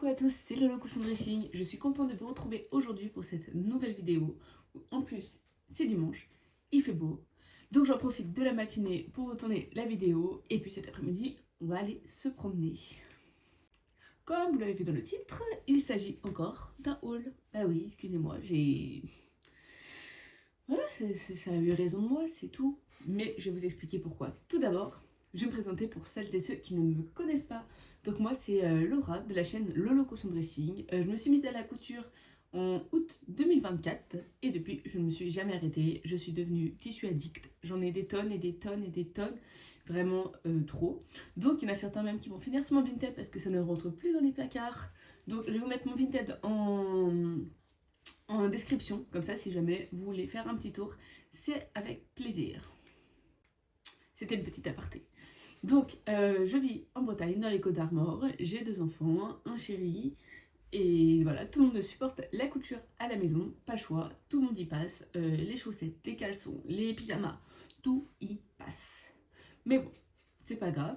Coucou à tous, c'est Lolo Cousson Dressing. Je suis contente de vous retrouver aujourd'hui pour cette nouvelle vidéo. En plus, c'est dimanche, il fait beau. Donc j'en profite de la matinée pour vous tourner la vidéo. Et puis cet après-midi, on va aller se promener. Comme vous l'avez vu dans le titre, il s'agit encore d'un haul. Ah oui, excusez-moi, Voilà, ça a eu raison de moi, c'est tout. Mais je vais vous expliquer pourquoi. Tout d'abord, je vais me présenter pour celles et ceux qui ne me connaissent pas. Donc moi c'est Laura de la chaîne Lolo Cousson Dressing. Je me suis mise à la couture en août 2024 et depuis je ne me suis jamais arrêtée. Je suis devenue tissu addict. J'en ai des tonnes et des tonnes et des tonnes. Vraiment trop. Donc il y en a certains même qui vont finir sur mon Vinted parce que ça ne rentre plus dans les placards. Donc je vais vous mettre mon Vinted en description. Comme ça si jamais vous voulez faire un petit tour, c'est avec plaisir. C'était une petite aparté. Donc, je vis en Bretagne, dans les Côtes d'Armor. J'ai 2 enfants, un chéri. Et voilà, tout le monde supporte la couture à la maison. Pas le choix, tout le monde y passe. Les chaussettes, les caleçons, les pyjamas, tout y passe. Mais bon, c'est pas grave.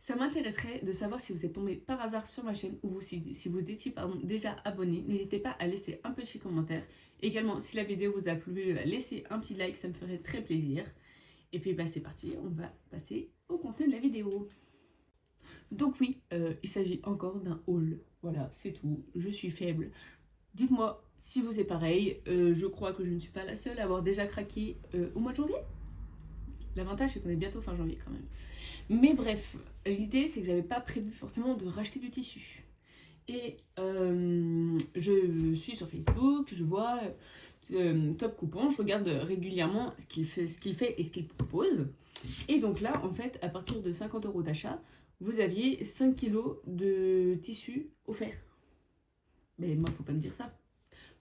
Ça m'intéresserait de savoir si vous êtes tombé par hasard sur ma chaîne ou si vous étiez déjà abonné. N'hésitez pas à laisser un petit commentaire. Également, si la vidéo vous a plu, laissez un petit like, ça me ferait très plaisir. Et puis bah, c'est parti, on va passer au contenu de la vidéo. Donc oui, il s'agit encore d'un haul. Voilà, c'est tout, je suis faible. Dites-moi si vous êtes pareil. Je crois que je ne suis pas la seule à avoir déjà craqué au mois de janvier. L'avantage c'est qu'on est bientôt fin janvier quand même. Mais bref, l'idée c'est que j'avais pas prévu forcément de racheter du tissu. Et je suis sur Facebook, je vois Top Coupon, je regarde régulièrement ce qu'il fait et ce qu'il propose. Et donc là, en fait, à partir de 50 € d'achat, vous aviez 5 kilos de tissu offert. Mais moi, faut pas me dire ça.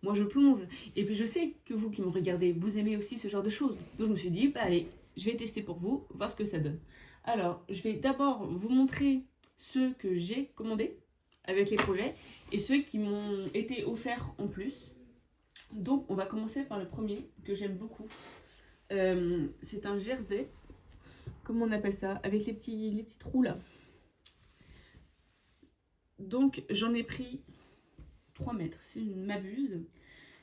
Moi, je plonge. Et puis, je sais que vous qui me regardez, vous aimez aussi ce genre de choses. Donc, je me suis dit, bah allez, je vais tester pour vous, voir ce que ça donne. Alors, je vais d'abord vous montrer ceux que j'ai commandés avec les projets et ceux qui m'ont été offerts en plus. Donc on va commencer par le premier que j'aime beaucoup. C'est un jersey, comment on appelle ça, avec les petits trous là. Donc j'en ai pris 3 mètres, si je ne m'abuse.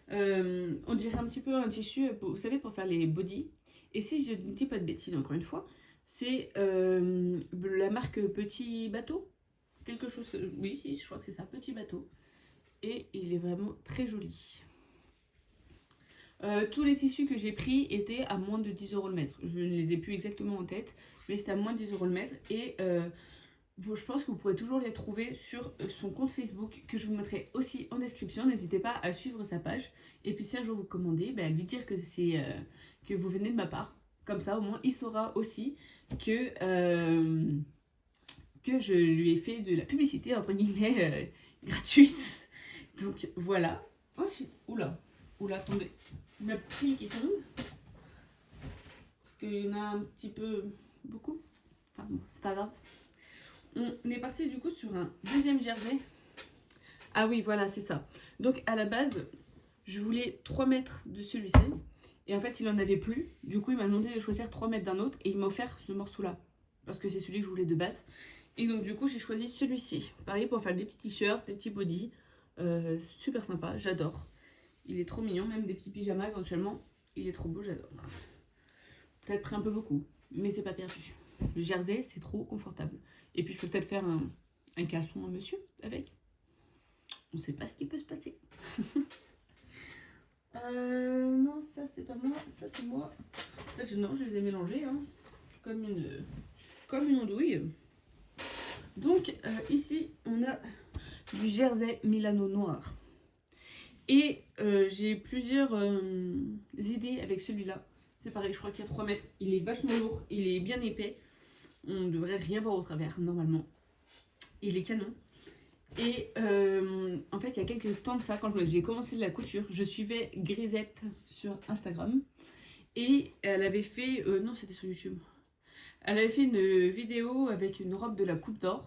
On dirait un petit peu un tissu, vous savez, pour faire les bodys. Et si je ne dis pas de bêtises, encore une fois, c'est la marque Petit Bateau. Quelque chose, oui, si, je crois que c'est ça, Petit Bateau. Et il est vraiment très joli. Tous les tissus que j'ai pris étaient à moins de 10 € le mètre. Je ne les ai plus exactement en tête, mais c'était à moins de 10 € le mètre. Et je pense que vous pourrez toujours les trouver sur son compte Facebook, que je vous mettrai aussi en description. N'hésitez pas à suivre sa page. Et puis si un jour vous commandez, bah, lui dire que que vous venez de ma part. Comme ça, au moins, il saura aussi que je lui ai fait de la publicité, entre guillemets, gratuite. Donc voilà. Ensuite, oula, attendez. Ma petite qui tombe. Parce qu'il y en a un petit peu beaucoup. Enfin bon, c'est pas grave. On est parti du coup sur un deuxième jersey. Ah oui, voilà, c'est ça. Donc à la base, je voulais 3 mètres de celui-ci. Et en fait, il en avait plus. Du coup, il m'a demandé de choisir 3 mètres d'un autre. Et il m'a offert ce morceau-là. Parce que c'est celui que je voulais de base. Et donc du coup, j'ai choisi celui-ci. Pareil pour faire des petits t-shirts, des petits bodys. Super sympa, j'adore. Il est trop mignon, même des petits pyjamas éventuellement. Il est trop beau, j'adore. Peut-être pris un peu beaucoup, mais c'est pas perdu. Le jersey, c'est trop confortable. Et puis je peux peut-être faire un caleçon à monsieur avec. On sait pas ce qui peut se passer. Non, ça c'est pas moi, ça c'est moi. Peut-être non, je les ai mélangés, hein, comme une andouille. Donc ici, on a du jersey Milano noir. Et j'ai plusieurs idées avec celui-là. C'est pareil, je crois qu'il y a 3 mètres. Il est vachement lourd, il est bien épais. On ne devrait rien voir au travers, normalement. Il est canon. Et en fait, il y a quelques temps de ça, quand j'ai commencé la couture, je suivais Grisette sur Instagram. Et elle avait fait... non, c'était sur YouTube. Elle avait fait une vidéo avec une robe de la Coupe d'Or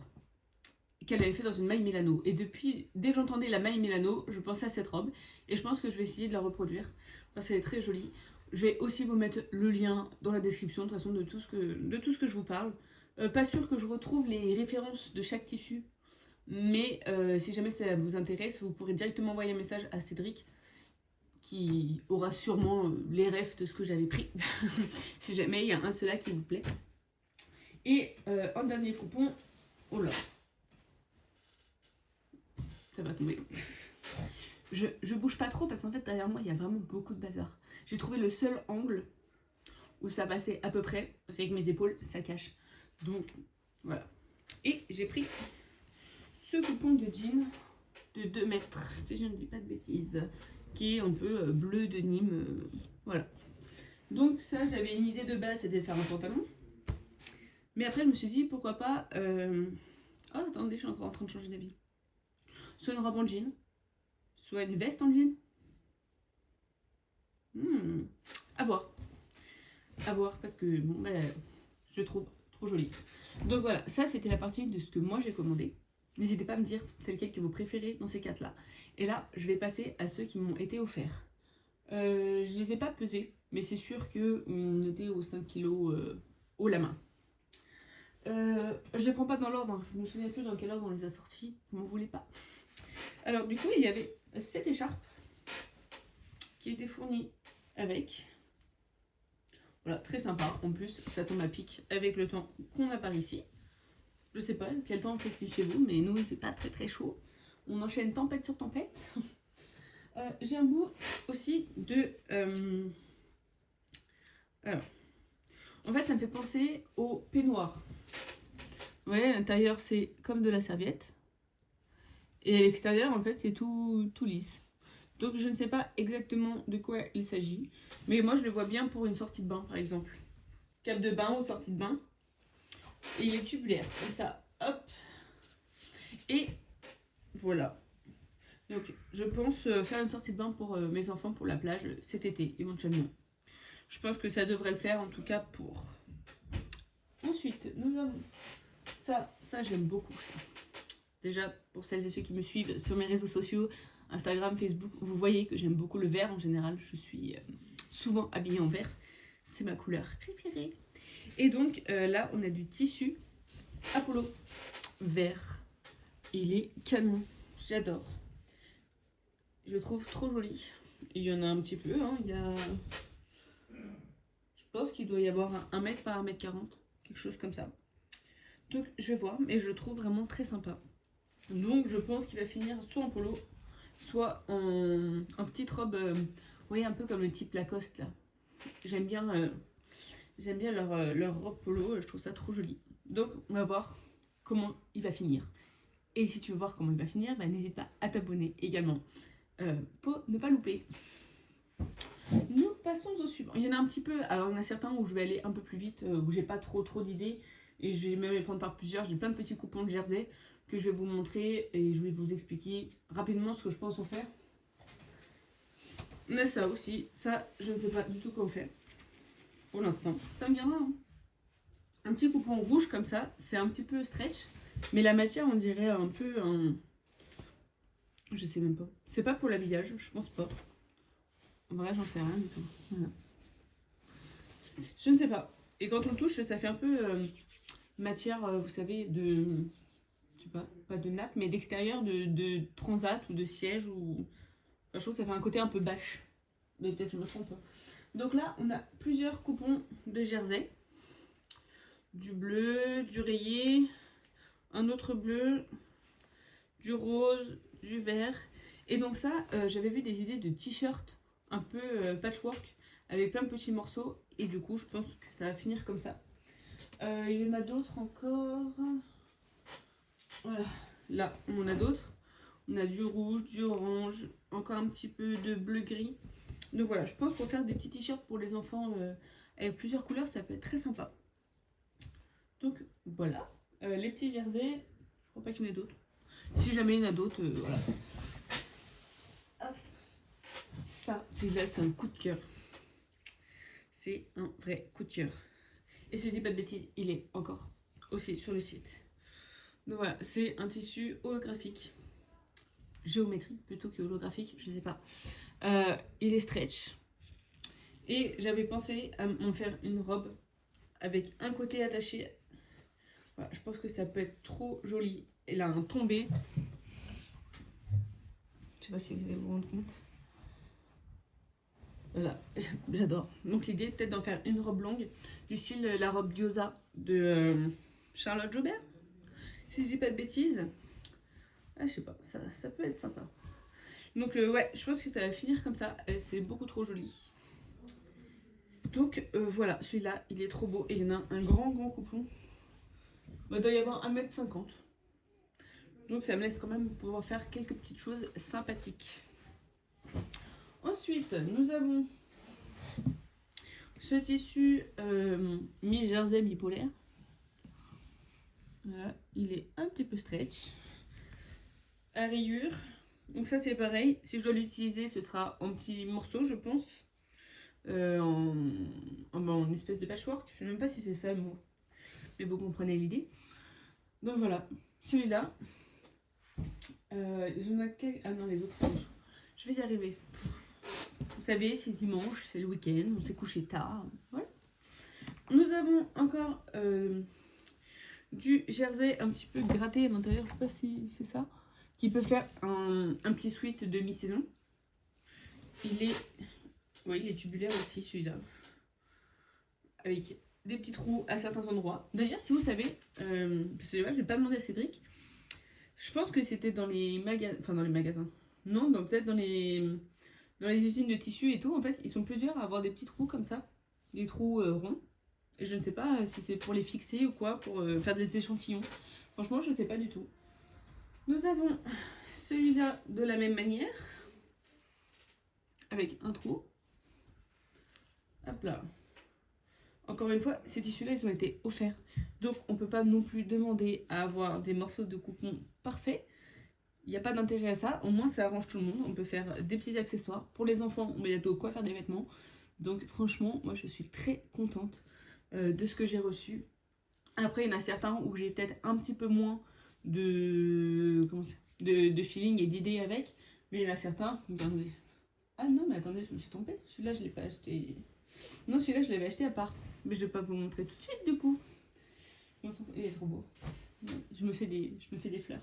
qu'elle avait fait dans une maille Milano. Et depuis, dès que j'entendais la maille Milano, je pensais à cette robe. Et je pense que je vais essayer de la reproduire, parce qu'elle est très jolie. Je vais aussi vous mettre le lien dans la description, de toute façon, de tout ce que je vous parle. Pas sûr que je retrouve les références de chaque tissu Mais si jamais ça vous intéresse, vous pourrez directement envoyer un message à Cédric qui aura sûrement les refs de ce que j'avais pris. Si jamais il y a un de ceux-là qui vous plaît. Et un dernier coupon. Oh là. Ça va tomber. Je bouge pas trop parce qu'en fait derrière moi il y a vraiment beaucoup de bazar. J'ai trouvé le seul angle où ça passait à peu près. C'est avec mes épaules, ça cache. Donc voilà. Et j'ai pris ce coupon de jean de 2 mètres, si je ne dis pas de bêtises, qui est un peu bleu de Nîmes. Voilà. Donc ça, j'avais une idée de base, c'était de faire un pantalon. Mais après, je me suis dit, pourquoi pas... Oh, attendez, je suis encore en train de changer d'avis. Soit une robe en jean, soit une veste en jean. À voir. À voir, parce que, bon, ben, je trouve trop joli. Donc voilà, ça, c'était la partie de ce que moi, j'ai commandé. N'hésitez pas à me dire c'est lequel que vous préférez dans ces 4-là. Et là, je vais passer à ceux qui m'ont été offerts. Je les ai pas pesés, mais c'est sûr qu'on était aux 5 kilos haut la main. Je les prends pas dans l'ordre, je me souviens plus dans quel ordre on les a sortis, vous m'en voulez pas. Alors du coup, il y avait cette écharpe qui était fournie avec. Voilà, très sympa. En plus, ça tombe à pic avec le temps qu'on a par ici. Je sais pas quel temps fait-il chez vous, mais nous, il fait pas très très chaud. On enchaîne tempête sur tempête. J'ai un bout aussi de... Alors, en fait, ça me fait penser au peignoir. Vous voyez, à l'intérieur, c'est comme de la serviette. Et à l'extérieur, en fait, c'est tout lisse. Donc, je ne sais pas exactement de quoi il s'agit. Mais moi, je le vois bien pour une sortie de bain, par exemple. Cap de bain ou sortie de bain. Et il est tubulaire, comme ça. Hop. Et voilà. Donc, je pense faire une sortie de bain pour mes enfants pour la plage cet été, éventuellement. Je pense que ça devrait le faire, en tout cas, pour... Ensuite, nous avons ça j'aime beaucoup. Ça. Déjà, pour celles et ceux qui me suivent sur mes réseaux sociaux, Instagram, Facebook, vous voyez que j'aime beaucoup le vert en général. Je suis souvent habillée en vert. C'est ma couleur préférée. Et donc, là, on a du tissu Apollo vert. Il est canon. J'adore. Je le trouve trop joli. Il y en a un petit peu. Hein. Il y a... Je pense qu'il doit y avoir 1 mètre par 1,40 m. Quelque chose comme ça. Donc, je vais voir. Mais je le trouve vraiment très sympa. Donc, je pense qu'il va finir soit en polo, soit en petite robe. Vous voyez, un peu comme le type Lacoste, là. J'aime bien leur robe polo. Je trouve ça trop joli. Donc, on va voir comment il va finir. Et si tu veux voir comment il va finir, bah, n'hésite pas à t'abonner également. Pour ne pas louper. Nous passons au suivant. Il y en a un petit peu, alors il y en a certains où je vais aller un peu plus vite, où j'ai pas trop d'idées, et je vais même les prendre par plusieurs. J'ai plein de petits coupons de jersey que je vais vous montrer, et je vais vous expliquer rapidement ce que je pense en faire. On a ça aussi, ça je ne sais pas du tout comment faire, pour l'instant. Ça me viendra, hein. Un petit coupon rouge comme ça, c'est un petit peu stretch, mais la matière on dirait un peu un... Je sais même pas. C'est pas pour l'habillage, je pense pas. En vrai, j'en sais rien du tout. Voilà. Je ne sais pas. Et quand on le touche, ça fait un peu matière, vous savez, de... Je sais pas de nappe, mais d'extérieur, de transat ou de siège. Ou... Enfin, je trouve que ça fait un côté un peu bâche. Mais peut-être je me trompe. Donc là, on a plusieurs coupons de jersey. Du bleu, du rayé, un autre bleu, du rose, du vert. Et donc ça, j'avais vu des idées de t-shirt un peu patchwork avec plein de petits morceaux. Et du coup, je pense que ça va finir comme ça. Il y en a d'autres encore. Voilà. Là, on en a d'autres. On a du rouge, du orange, encore un petit peu de bleu-gris. Donc voilà, je pense pour faire des petits t-shirts pour les enfants avec plusieurs couleurs, ça peut être très sympa. Donc voilà, les petits jerseys, je crois pas qu'il y en ait d'autres. Si jamais il y en a d'autres, voilà. Hop. Ça, celui-là, c'est un coup de cœur. C'est un vrai coup de cœur. Et si je dis pas de bêtises, il est encore aussi sur le site. Donc voilà, c'est un tissu holographique. Géométrique plutôt que holographique, je sais pas. Il est stretch. Et j'avais pensé à m'en faire une robe avec un côté attaché Voilà, je pense que ça peut être trop joli. Elle a un tombé. Je sais pas si vous allez vous rendre compte. Voilà, j'adore. Donc l'idée est peut-être d'en faire une robe longue, du style la robe Diosa de Charlotte Jobert. Si je dis pas de bêtises. Ah, je sais pas, ça peut être sympa. Donc ouais, je pense que ça va finir comme ça. C'est beaucoup trop joli. Donc voilà, celui-là, il est trop beau. Et il y en a un grand coupon. Il doit y avoir 1,50 m. Donc ça me laisse quand même pouvoir faire quelques petites choses sympathiques. Ensuite, nous avons ce tissu mi-jersey, mi-polaire. Voilà, il est un petit peu stretch. À rayures. Donc ça c'est pareil. Si je dois l'utiliser, ce sera en petits morceaux, je pense. En espèce de patchwork. Je ne sais même pas si c'est ça le mot. Mais vous comprenez l'idée. Donc voilà, celui-là. J'en ai quelques... Ah non, les autres sont dessous. Je vais y arriver. Vous savez, c'est dimanche, c'est le week-end, on s'est couché tard. Voilà. Nous avons encore du jersey un petit peu gratté à l'intérieur, je ne sais pas si c'est ça, qui peut faire un petit sweat de mi-saison. Il est tubulaire aussi celui-là, avec des petits trous à certains endroits. D'ailleurs, si vous savez, parce que je n'ai pas demandé à Cédric, je pense que c'était dans les magasins, enfin dans les magasins, non, peut-être dans les usines de tissu et tout, en fait, ils sont plusieurs à avoir des petits trous comme ça, des trous ronds. Et je ne sais pas si c'est pour les fixer ou quoi, pour faire des échantillons. Franchement, je ne sais pas du tout. Nous avons celui-là de la même manière, avec un trou. Hop là. Encore une fois, ces tissus-là, ils ont été offerts. Donc, on ne peut pas non plus demander à avoir des morceaux de coupon parfaits. Il n'y a pas d'intérêt à ça. Au moins, ça arrange tout le monde. On peut faire des petits accessoires. Pour les enfants, on met de quoi faire des vêtements. Donc, franchement, moi, je suis très contente de ce que j'ai reçu. Après, il y en a certains où j'ai peut-être un petit peu moins de feeling et d'idées avec. Mais il y en a certains, regardez. Ah non, mais attendez, je me suis trompée. Celui-là, je ne l'ai pas acheté. Non, celui-là, je l'avais acheté à part. Mais je ne vais pas vous montrer tout de suite, du coup. Il est trop beau. Je me fais des fleurs.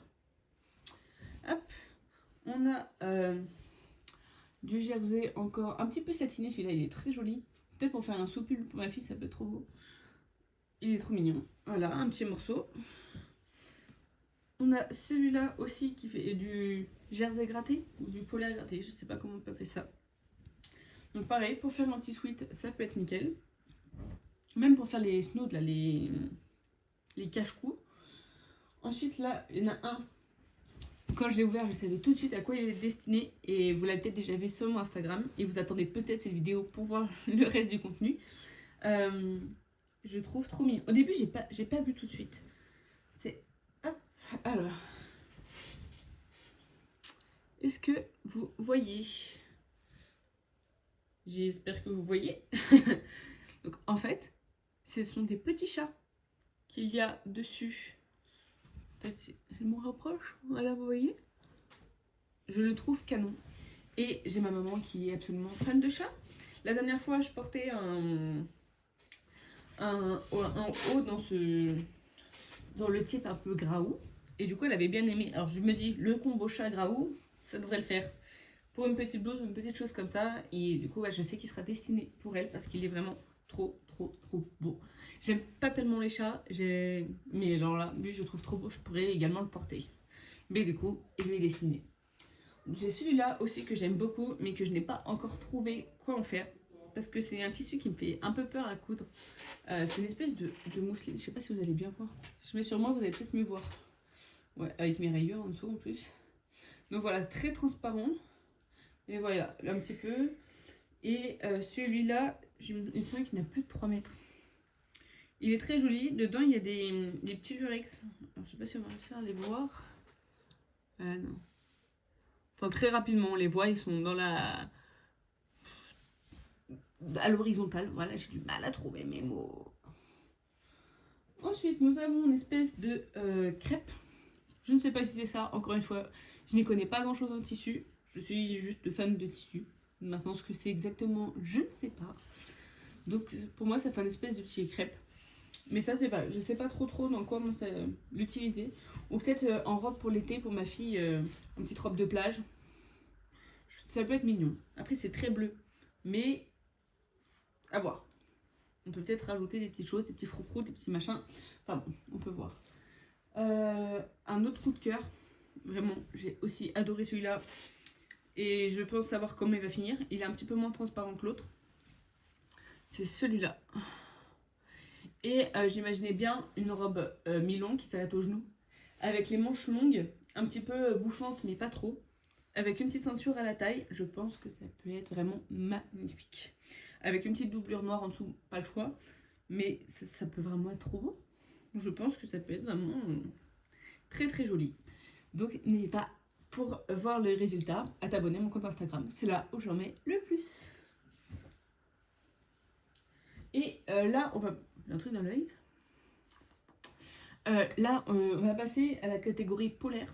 Hop. On a du jersey encore un petit peu satiné. Celui-là, il est très joli. Peut-être pour faire un soupul pour ma fille, ça peut être trop beau. Il est trop mignon. Voilà, un petit morceau. On a celui-là aussi qui fait du jersey gratté ou du polaire gratté. Je ne sais pas comment on peut appeler ça. Donc pareil, pour faire l'anti-sweat, ça peut être nickel. Même pour faire les snoods, là, les cache-cou. Ensuite, là, il y en a un. Quand je l'ai ouvert, je savais tout de suite à quoi il est destiné. Et vous l'avez peut-être déjà vu sur mon Instagram. Et vous attendez peut-être cette vidéo pour voir le reste du contenu. Je trouve trop mignon. Au début, j'ai pas vu tout de suite. C'est... Hop, alors. Est-ce que vous voyez? J'espère que vous voyez. Donc, en fait, ce sont des petits chats qu'il y a dessus. C'est mon rapproche. Voilà, vous voyez? Je le trouve canon. Et j'ai ma maman qui est absolument fan de chats. La dernière fois, je portais un haut dans le type un peu graou. Et du coup, elle avait bien aimé. Alors, je me dis, le combo chat graou, ça devrait le faire. Pour une petite blouse, une petite chose comme ça. Et du coup, ouais, je sais qu'il sera destiné pour elle parce qu'il est vraiment trop beau. J'aime pas tellement les chats, mais alors là, lui, je trouve trop beau. Je pourrais également le porter. Mais du coup, il est destiné. J'ai celui-là aussi que j'aime beaucoup, mais que je n'ai pas encore trouvé quoi en faire. Parce que c'est un tissu qui me fait un peu peur à coudre. C'est une espèce de mousseline. Je sais pas si vous allez bien voir. Je mets sur moi, vous allez peut-être mieux voir. Ouais, avec mes rayures en dessous en plus. Donc voilà, très transparent. Et voilà, un petit peu. Et celui-là, il me semble qu'il n'a plus de 3 mètres. Il est très joli. Dedans, il y a des petits lurex. Alors, je sais pas si on va réussir à les voir. Non. Enfin, très rapidement, on les voit. Ils sont dans à l'horizontale. Voilà, j'ai du mal à trouver mes mots. Ensuite, nous avons une espèce de crêpe. Je ne sais pas si c'est ça. Encore une fois, je n'y connais pas grand-chose en tissu. Je suis juste fan de tissu. Maintenant, ce que c'est exactement, je ne sais pas. Donc, pour moi, ça fait une espèce de petit crêpe. Mais ça, c'est pas, je sais pas trop dans quoi l'utiliser. Ou peut-être en robe pour l'été pour ma fille, une petite robe de plage. Ça peut être mignon. Après, c'est très bleu. Mais à voir. On peut peut-être rajouter des petites choses, des petits froufrous, des petits machins. Enfin bon, on peut voir. Un autre coup de cœur. Vraiment, j'ai aussi adoré celui-là. Et je pense savoir comment il va finir. Il est un petit peu moins transparent que l'autre. C'est celui-là. Et j'imaginais bien une robe mi-longue qui s'arrête aux genoux. Avec les manches longues, un petit peu bouffantes, mais pas trop. Avec une petite ceinture à la taille. Je pense que ça peut être vraiment magnifique. Avec une petite doublure noire en dessous, pas le choix. Mais ça peut vraiment être trop beau. Je pense que ça peut être vraiment très joli. Donc n'hésite pas pour voir le résultat à t'abonner à mon compte Instagram. C'est là où j'en mets le plus. Et là, on va... un truc dans l'œil. Là, on va passer à la catégorie polaire.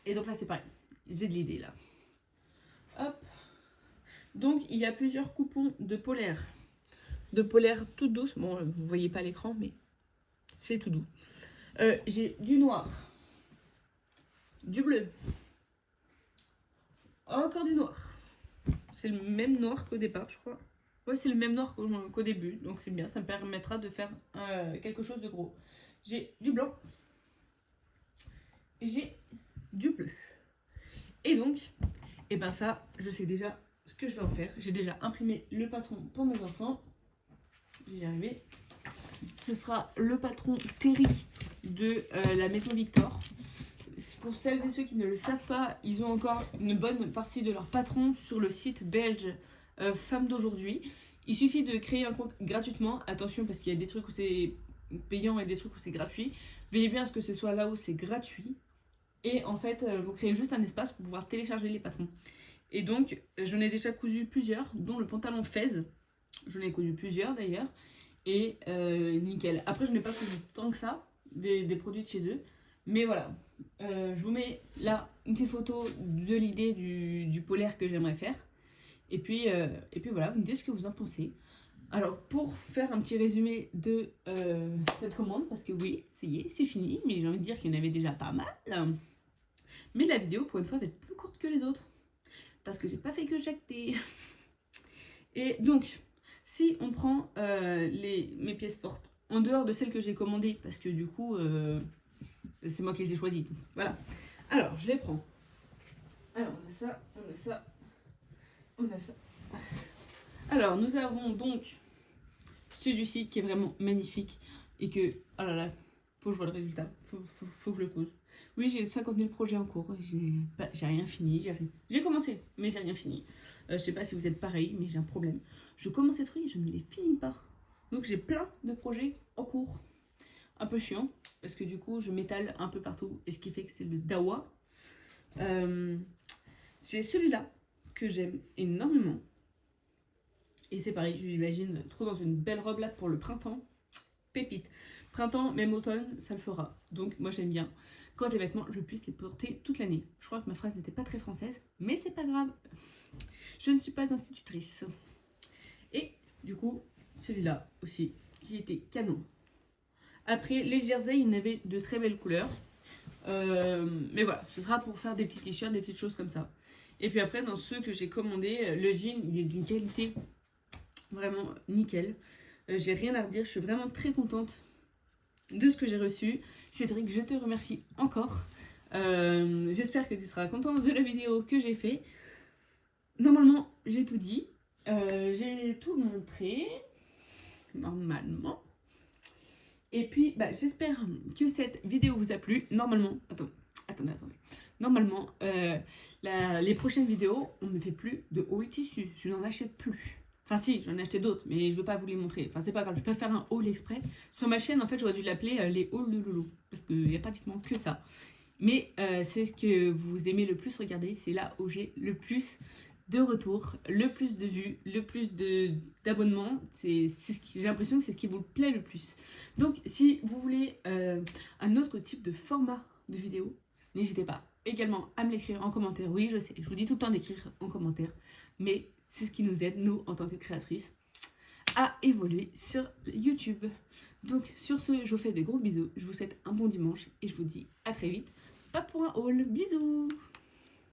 Et donc là, c'est pareil. J'ai de l'idée là. Hop. Donc, il y a plusieurs coupons de polaire. De polaire tout douce. Bon, vous voyez pas l'écran, mais c'est tout doux. J'ai du noir. Du bleu. Encore du noir. C'est le même noir qu'au départ, je crois. Ouais, c'est le même noir qu'au début. Donc, c'est bien. Ça me permettra de faire quelque chose de gros. J'ai du blanc. Et j'ai du bleu. Et donc, et ben ça, je sais déjà ce que je vais en faire. J'ai déjà imprimé le patron pour mes enfants. Je vais y arriver. Ce sera le patron Terry de la maison Victor. Pour celles et ceux qui ne le savent pas, ils ont encore une bonne partie de leur patron sur le site belge Femmes d'aujourd'hui. Il suffit de créer un compte gratuitement. Attention, parce qu'il y a des trucs où c'est payant et des trucs où c'est gratuit. Veillez bien à ce que ce soit là où c'est gratuit. Et en fait, vous créez juste un espace pour pouvoir télécharger les patrons. Et donc, j'en ai déjà cousu plusieurs, dont le pantalon Fez. J'en ai cousu plusieurs d'ailleurs. Et nickel. Après, je n'ai pas cousu tant que ça, des produits de chez eux. Mais voilà. Je vous mets là une petite photo de l'idée du polaire que j'aimerais faire. Et puis voilà, vous me dites ce que vous en pensez. Alors, pour faire un petit résumé de cette commande, parce que oui, ça y est, c'est fini. Mais j'ai envie de dire qu'il y en avait déjà pas mal. Mais la vidéo, pour une fois, va être plus courte que les autres. Parce que j'ai pas fait que jacter. Et donc, si on prend mes pièces fortes, en dehors de celles que j'ai commandées, parce que du coup, c'est moi qui les ai choisies. Donc, voilà. Alors, je les prends. Alors, on a ça, on a ça, on a ça. Alors, nous avons donc celui-ci qui est vraiment magnifique. Et que, oh là là, faut que je vois le résultat. Faut que je le cause. Oui, j'ai 50 000 projets en cours. J'ai rien fini. J'ai commencé, mais j'ai rien fini. Je sais pas si vous êtes pareil, mais j'ai un problème. Je commence ces trucs et je ne les finis pas. Donc j'ai plein de projets en cours. Un peu chiant, parce que du coup, je m'étale un peu partout. Et ce qui fait que c'est le dawa. J'ai celui-là que j'aime énormément. Et c'est pareil, je l'imagine trop dans une belle robe là pour le printemps. Pépite. Printemps, même automne, ça le fera. Donc moi j'aime bien quand les vêtements, je puisse les porter toute l'année. Je crois que ma phrase n'était pas très française, mais c'est pas grave. Je ne suis pas institutrice. Et du coup, celui-là aussi, qui était canon. Après, les jerseys, il y en avait de très belles couleurs. Mais voilà, ce sera pour faire des petits t-shirts, des petites choses comme ça. Et puis après, dans ceux que j'ai commandés, le jean, il est d'une qualité vraiment nickel. J'ai rien à redire, je suis vraiment très contente de ce que j'ai reçu. Cédric, je te remercie encore. J'espère que tu seras content de la vidéo que j'ai fait. Normalement, j'ai tout dit. J'ai tout montré. Normalement. Et puis, j'espère que cette vidéo vous a plu. Normalement, attendez. Normalement, les prochaines vidéos, on ne fait plus de haul tissu. Je n'en achète plus. Enfin si, j'en ai acheté d'autres, mais je ne veux pas vous les montrer. Enfin c'est pas grave, je peux faire un haul exprès. Sur ma chaîne, en fait, j'aurais dû l'appeler les hauls de Loulou. Parce qu'il n'y a pratiquement que ça. Mais c'est ce que vous aimez le plus regarder. C'est là où j'ai le plus de retours, le plus de vues, le plus d'abonnements. J'ai l'impression que c'est ce qui vous plaît le plus. Donc si vous voulez un autre type de format de vidéo, n'hésitez pas également à me l'écrire en commentaire. Oui, je sais, je vous dis tout le temps d'écrire en commentaire. Mais c'est ce qui nous aide, nous, en tant que créatrices, à évoluer sur YouTube. Donc sur ce, je vous fais des gros bisous, je vous souhaite un bon dimanche et je vous dis à très vite. Pas pour un haul, bisous.